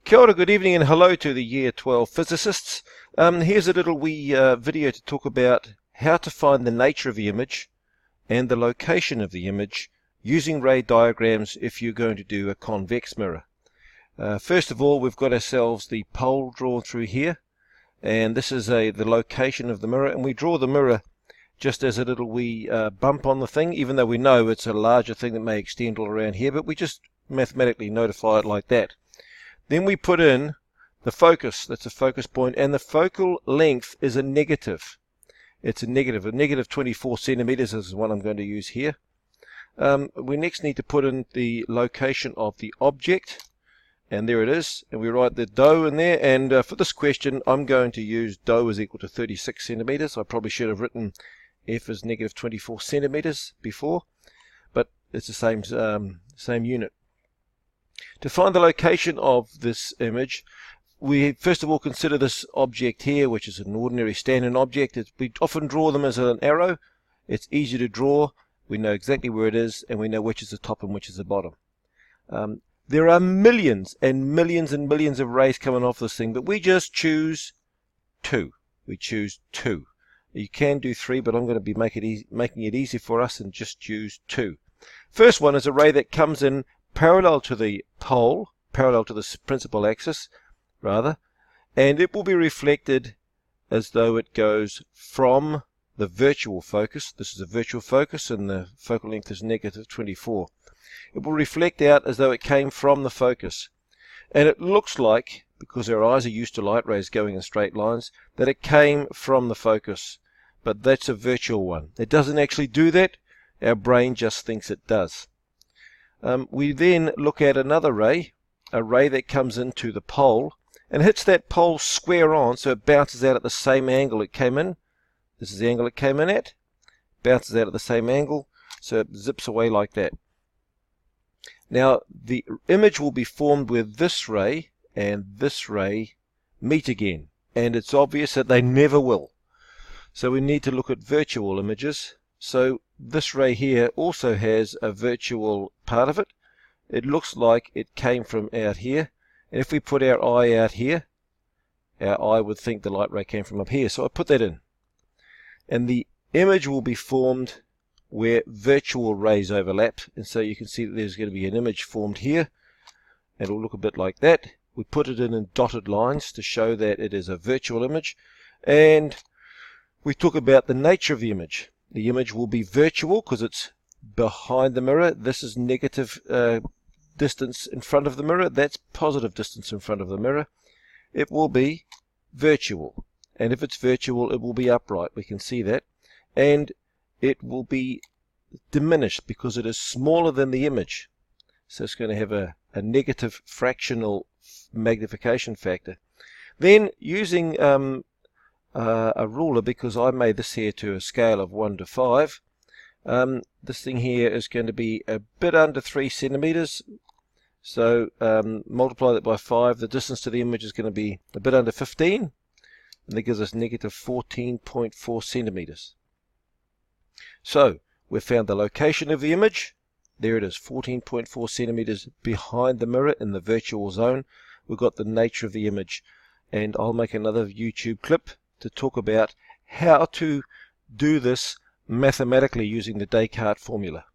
Kia ora, good evening and hello to the Year 12 physicists. Here's a little wee video to talk about how to find the nature of the image and the location of the image using ray diagrams if you're going to do a convex mirror. First of all, we've got ourselves the pole drawn through here, and this is the location of the mirror, and we draw the mirror just as a little wee bump on the thing, even though we know it's a larger thing that may extend all around here, but we just mathematically notify it like that. Then we put in the focus, that's a focus point, and the focal length is a negative. It's a negative 24 centimeters is what I'm going to use here. We next need to put in the location of the object, and there it is, and we write the dou in there, and for this question I'm going to use dou is equal to 36 centimeters. I probably should have written f as negative 24 centimeters before, but it's the same unit. To find the location of this image, we first of all consider this object here, which is an ordinary standard object. We often draw them as an arrow. It's easy to draw. We know exactly where it is, and we know which is the top and which is the bottom. There are millions and millions and millions of rays coming off this thing, but we just choose two. We choose two. You can do three, but I'm going to be making it easy for us and just choose two. First one is a ray that comes in parallel to the pole, parallel to the principal axis, rather, and it will be reflected as though it goes from the virtual focus. This is a virtual focus, and the focal length is negative 24. It will reflect out as though it came from the focus, and it looks like, because our eyes are used to light rays going in straight lines, that it came from the focus, but that's a virtual one. It doesn't actually do that. Our brain just thinks it does. We then look at another ray, a ray that comes into the pole and hits that pole square on, so it bounces out at the same angle it came in. This is the angle it came in at. Bounces out at the same angle, so it zips away like that. Now the image will be formed where this ray and this ray meet again, and it's obvious that they never will. So we need to look at virtual images. So this ray here also has a virtual part of it. It looks like it came from out here, and if we put our eye out here, our eye would think the light ray came from up here, so I put that in. And the image will be formed where virtual rays overlap, and so you can see that there's going to be an image formed here, and it'll look a bit like that. We put it in dotted lines to show that it is a virtual image, and we talk about the nature of the image. The image will be virtual because it's behind the mirror. This is negative distance in front of the mirror. That's positive distance in front of the mirror. It will be virtual. And if it's virtual, it will be upright. We can see that. And it will be diminished because it is smaller than the image. So it's going to have a negative fractional magnification factor. Then using a ruler, because I made this here to a scale of 1 to 5. This thing here is going to be a bit under 3 centimeters. So multiply that by 5. The distance to the image is going to be a bit under 15, and that gives us negative 14.4 centimeters. So we've found the location of the image. There it is, 14.4 centimeters behind the mirror in the virtual zone. We've got the nature of the image, and I'll make another YouTube clip to talk about how to do this mathematically using the Descartes formula.